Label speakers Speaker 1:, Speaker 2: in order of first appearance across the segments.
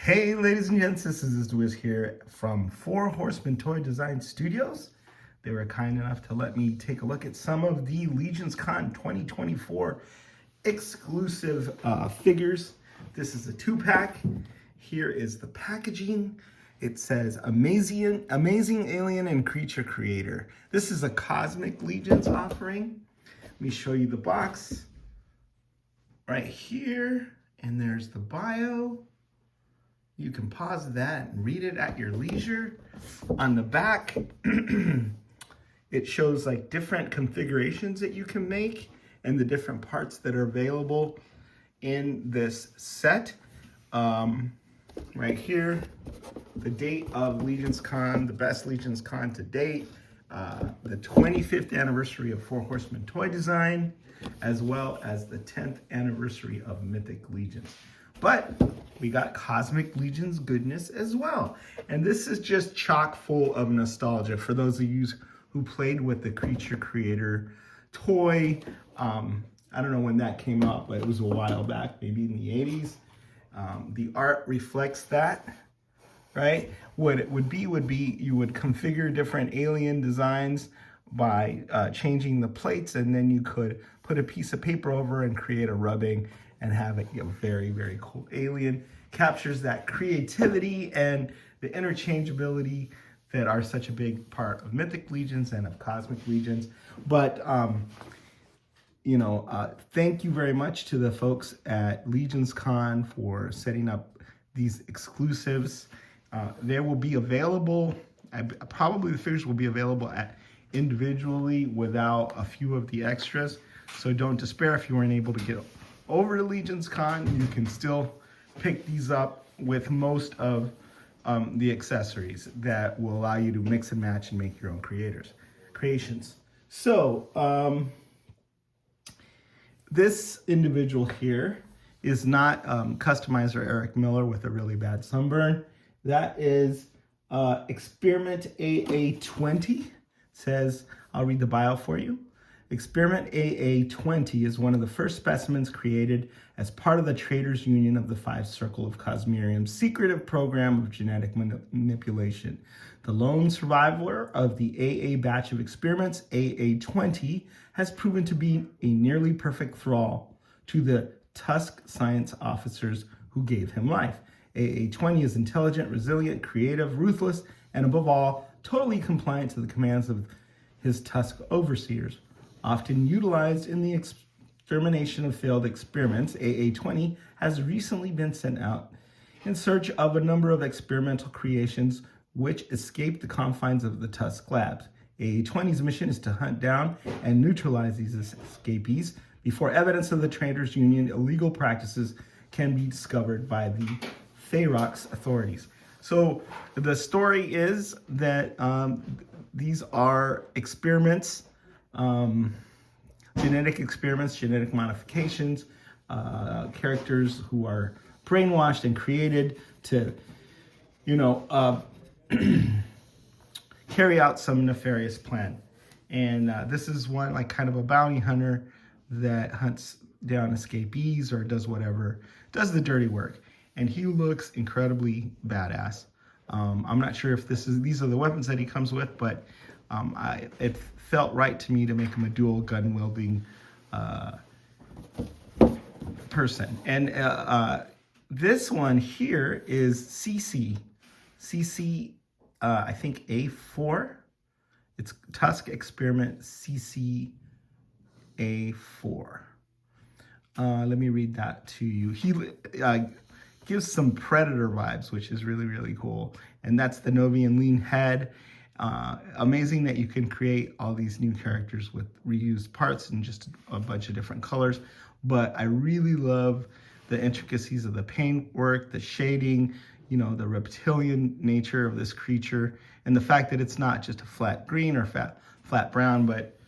Speaker 1: Hey, ladies and gents, this is Wiz here from Horseman Toy Design Studios. They were kind enough to let me take a look at some of the Legions Con 2024 exclusive figures. This is a 2-pack. Here is the packaging. It says amazing alien and creature creator. This is a Cosmic Legions offering. Let me show you the box right here, and there's the bio. You can pause that and read it at your leisure. On the back, it shows like different configurations that you can make and the different parts that are available in this set. Right here, the date of Legions Con, the best Legions Con to date, the 25th anniversary of Four Horsemen Toy Design, as well as the 10th anniversary of Mythic Legions. But we got Cosmic Legions goodness as well. And this is just chock full of nostalgia for those of you who played with the Creature Creator toy. I don't know when that came out, but it was a while back, maybe in the 80s. The art reflects that, right? What it would be you would configure different alien designs by changing the plates, and then you could put a piece of paper over and create a rubbing and have a very, very cool alien. Captures that creativity and the interchangeability that are such a big part of Mythic Legions and of Cosmic Legions. But, thank you very much to the folks at Legions Con for setting up these exclusives. They will be available, probably the figures will be available individually without a few of the extras. So don't despair if you weren't able to get over to Legions Con. You can still pick these up with most of the accessories that will allow you to mix and match and make your own creations. So this individual here is not Customizer Eric Miller with a really bad sunburn. That is Experiment AA20. Says, I'll read the bio for you. Experiment AA20 is one of the first specimens created as part of the Traders Union of the Five Circle of Cosmerium's secretive program of genetic manipulation. The lone survivor of the AA batch of experiments, AA20, has proven to be a nearly perfect thrall to the Tusk science officers who gave him life. AA20 is intelligent, resilient, creative, ruthless, and above all, totally compliant to the commands of his Tusk overseers. Often utilized in the extermination of failed experiments, AA20 has recently been sent out in search of a number of experimental creations which escaped the confines of the Tusk labs. AA20's mission is to hunt down and neutralize these escapees before evidence of the Traders Union illegal practices can be discovered by the Ferox authorities. So the story is that these are experiments, genetic experiments, genetic modifications, characters who are brainwashed and created to, carry out some nefarious plan. And this is one like kind of a bounty hunter that hunts down escapees or does whatever, does the dirty work. And he looks incredibly badass. I'm not sure if these are the weapons that he comes with, but it felt right to me to make him a dual gun wielding person. And this one here is CC, I think A4. It's Tusk Experiment CC A4. Let me read that to you. He gives some Predator vibes, which is really, really cool. And that's the Novian Lean head. Amazing that you can create all these new characters with reused parts and just a bunch of different colors. But I really love the intricacies of the paint work, the shading, the reptilian nature of this creature, and the fact that it's not just a flat green or flat brown, but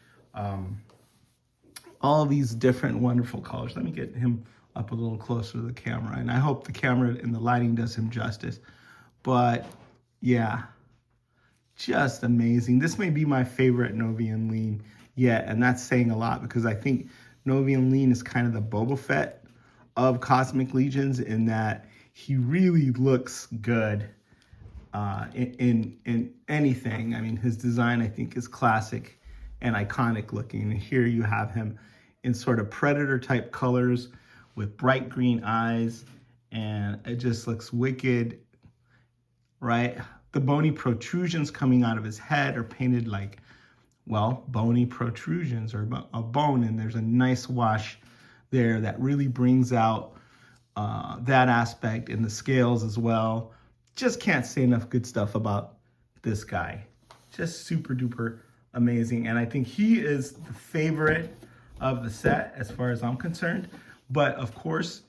Speaker 1: all of these different wonderful colors. Let me get him up a little closer to the camera, and I hope the camera and the lighting does him justice. But yeah, just amazing. This may be my favorite Novian Lean yet, and that's saying a lot because I think Novian Lean is kind of the Boba Fett of Cosmic Legions in that he really looks good in anything. I mean, his design, I think, is classic and iconic looking. And here you have him in sort of predator type colors with bright green eyes, and it just looks wicked, right? The bony protrusions coming out of his head are painted like, well, bony protrusions or a bone, and there's a nice wash there that really brings out that aspect in the scales as well. Just can't say enough good stuff about this guy. Just super duper amazing. And I think he is the favorite of the set as far as I'm concerned. But of course,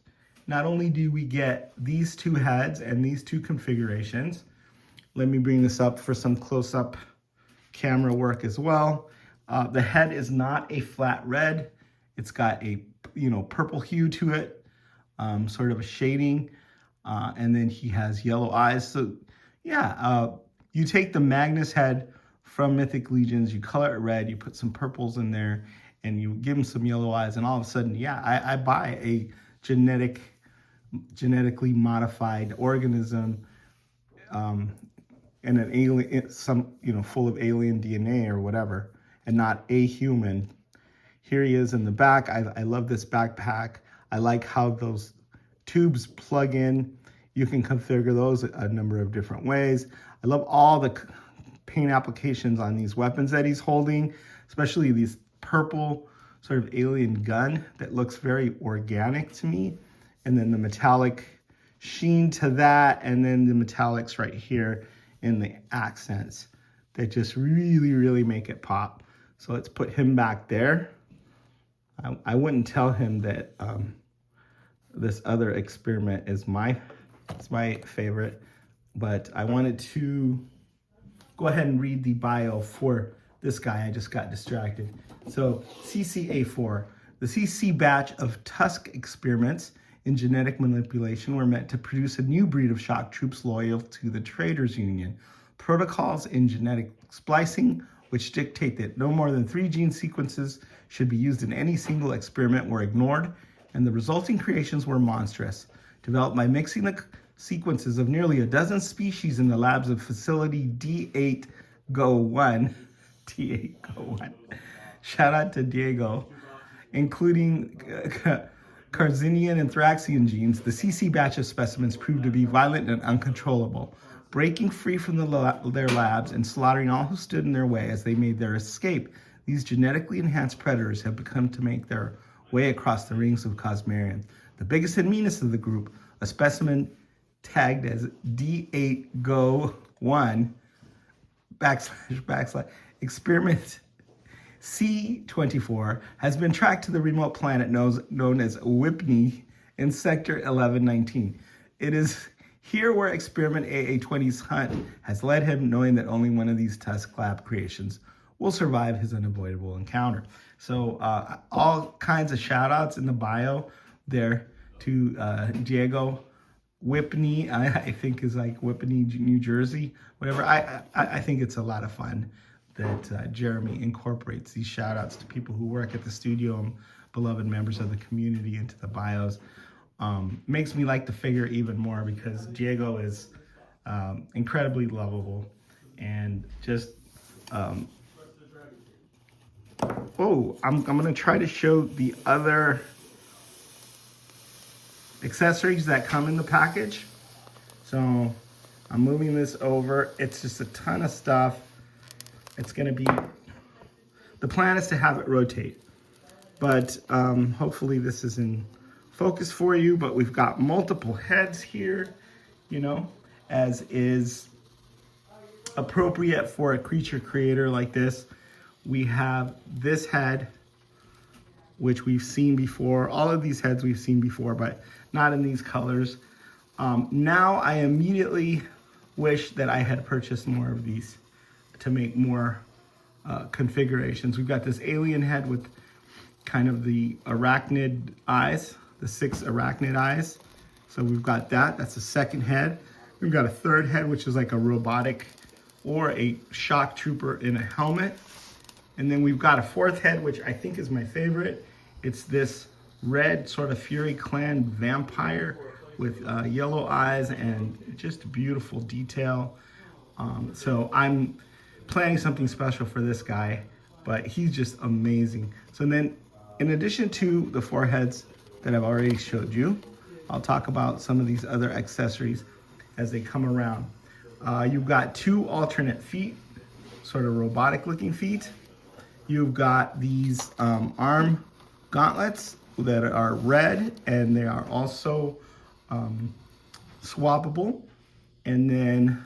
Speaker 1: not only do we get these two heads and these two configurations, let me bring this up for some close-up camera work as well. The head is not a flat red. It's got a purple hue to it, sort of a shading. And then he has yellow eyes. So yeah, you take the Magnus head from Mythic Legions, you color it red, you put some purples in there, and you give him some yellow eyes, and all of a sudden, yeah, I buy a genetically modified organism and an alien, full of alien DNA or whatever, and not a human. Here he is in the back. I love this backpack. I like how those tubes plug in. You can configure those a number of different ways. I love all the paint applications on these weapons that he's holding, especially these purple sort of alien gun that looks very organic to me. And then the metallic sheen to that, and then the metallics right here in the accents that just really, really make it pop. So let's put him back there. I wouldn't tell him that this other experiment is my favorite, but I wanted to go ahead and read the bio for this guy. I just got distracted. So CCA4, the CC batch of Tusk experiments in genetic manipulation were meant to produce a new breed of shock troops loyal to the Traders Union. Protocols in genetic splicing, which dictate that no more than 3 gene sequences should be used in any single experiment, were ignored, and the resulting creations were monstrous. Developed by mixing the sequences of nearly a dozen species in the labs of facility D8Go1. D8Go1. Shout out to Diego. Including Carzinian and Thraxian genes, the CC batch of specimens proved to be violent and uncontrollable, breaking free from their labs and slaughtering all who stood in their way as they made their escape. These genetically enhanced predators have begun to make their way across the rings of Cosmarium. The biggest and meanest of the group, a specimen tagged as D8Go1 / experiment C24, has been tracked to the remote planet known as Whipney in Sector 1119. It is here where experiment AA20's hunt has led him, knowing that only one of these Tusk Lab creations will survive his unavoidable encounter. So all kinds of shout outs in the bio there to Diego. Whipney, I think is like Whippany, New Jersey, whatever. I think it's a lot of fun that Jeremy incorporates these shout outs to people who work at the studio and beloved members of the community into the bios. Makes me like the figure even more because Diego is incredibly lovable and just I'm gonna try to show the other accessories that come in the package. So I'm moving this over. It's just a ton of stuff. It's gonna be, the plan is to have it rotate, but hopefully this is in focus for you. But we've got multiple heads here, as is appropriate for a creature creator like this. We have this head, which we've seen before. All of these heads we've seen before, but not in these colors. Now I immediately wish that I had purchased more of these to make more configurations. We've got this alien head with kind of the arachnid eyes, the 6 arachnid eyes. So we've got that. That's the second head. We've got a third head, which is like a robotic or a shock trooper in a helmet. And then we've got a fourth head, which I think is my favorite. It's this red sort of Fury Clan vampire with yellow eyes and just beautiful detail. So I'm planning something special for this guy, but he's just amazing. So then, in addition to the foreheads that I've already showed you, I'll talk about some of these other accessories as they come around. You've got two alternate feet, sort of robotic looking feet. You've got these arm gauntlets that are red, and they are also swappable. And then,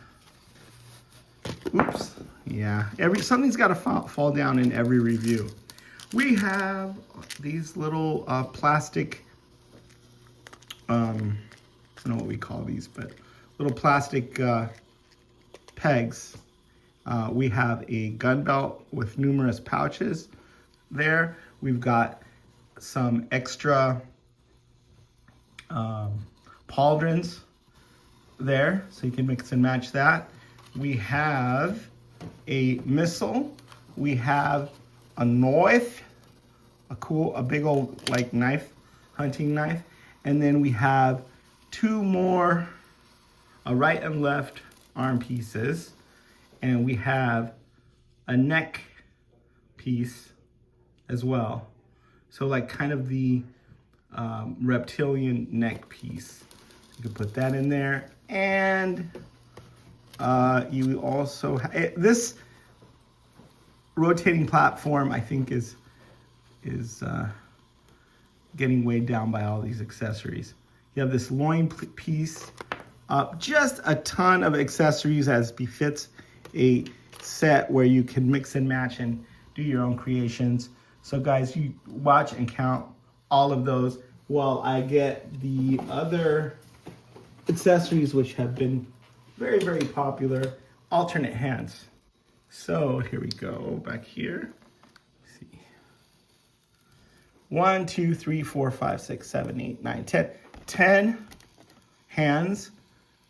Speaker 1: oops, yeah, something's got to fall down in every review. We have these little plastic, I don't know what we call these, but little plastic pegs. We have a gun belt with numerous pouches there. We've got some extra pauldrons there, so you can mix and match that. We have a missile. We have a knife, a big old like knife, hunting knife. And then we have two more right and left arm pieces. And we have a neck piece as well. So like kind of the reptilian neck piece. You can put that in there. And you also have this rotating platform, I think is getting weighed down by all these accessories. You have this loin piece, just a ton of accessories as befits a set where you can mix and match and do your own creations. So guys, you watch and count all of those while I get the other accessories which have been very, very popular, alternate hands. So here we go, back here. Let's see. 1, 2, 3, 4, 5, 6, 7, 8, 9, 10. 10 hands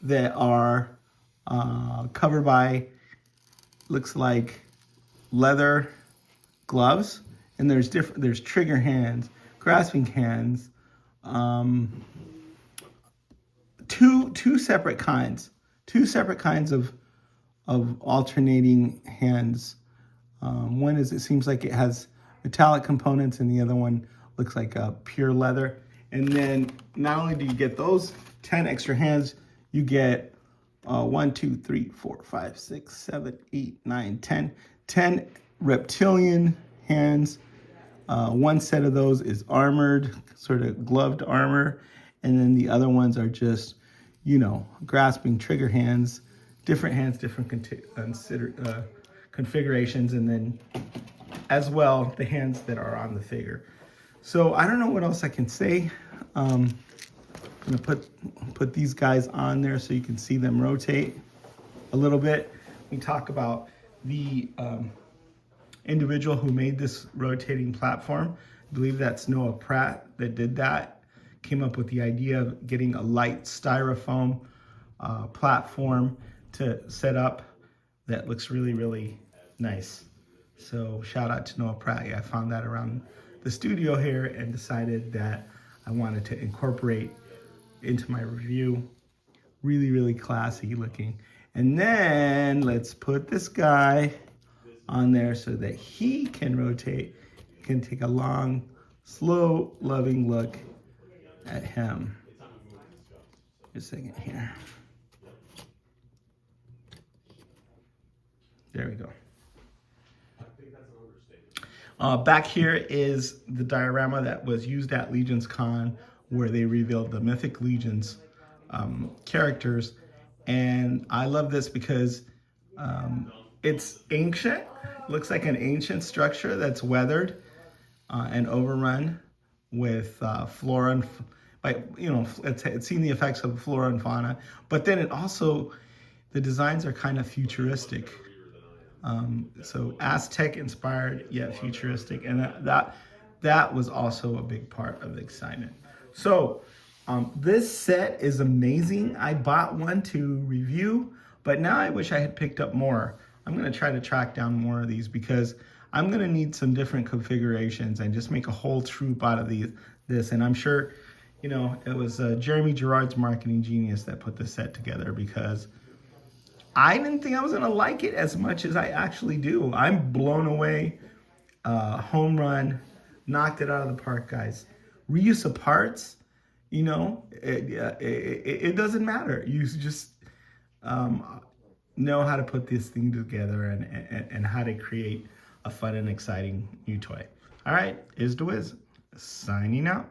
Speaker 1: that are covered by, looks like leather gloves. And there's trigger hands, grasping hands, two separate kinds of alternating hands. One is, it seems like it has metallic components, and the other one looks like pure leather. And then not only do you get those 10 extra hands, you get 1, 2, 3, 4, 5, 6, 7, 8, 9, 10. 10 reptilian hands. One set of those is armored, sort of gloved armor. And then the other ones are just, grasping trigger hands, different configurations. And then as well, the hands that are on the figure. So I don't know what else I can say. I'm gonna put these guys on there so you can see them rotate a little bit. We talk about the individual who made this rotating platform. I believe that's Noah Pratt that did that. Came up with the idea of getting a light styrofoam platform to set up that looks really, really nice. So shout out to Noah Pratt. Yeah, I found that around the studio here and decided that I wanted to incorporate into my review. Really, really classy looking. And then let's put this guy on there so that he can rotate. You can take a long, slow, loving look at him. Just a second here. There we go. Back here is the diorama that was used at Legion's Con, where they revealed the Mythic Legion's characters. And I love this because it's ancient. Looks like an ancient structure that's weathered and overrun with flora and, it's seen the effects of flora and fauna. But then it also, the designs are kind of futuristic. So Aztec inspired yet futuristic, and that was also a big part of the excitement. So this set is amazing. I bought one to review, but now I wish I had picked up more. I'm going to try to track down more of these because I'm going to need some different configurations and just make a whole troop out of this. And I'm sure, you know, it was Jeremy Gerard's marketing genius that put this set together, because I didn't think I was gonna like it as much as I actually do. I'm blown away. Home run, knocked it out of the park, guys. Reuse of parts, you know, it doesn't matter. You just know how to put this thing together, and how to create a fun and exciting new toy. All right, is the Wiz signing out.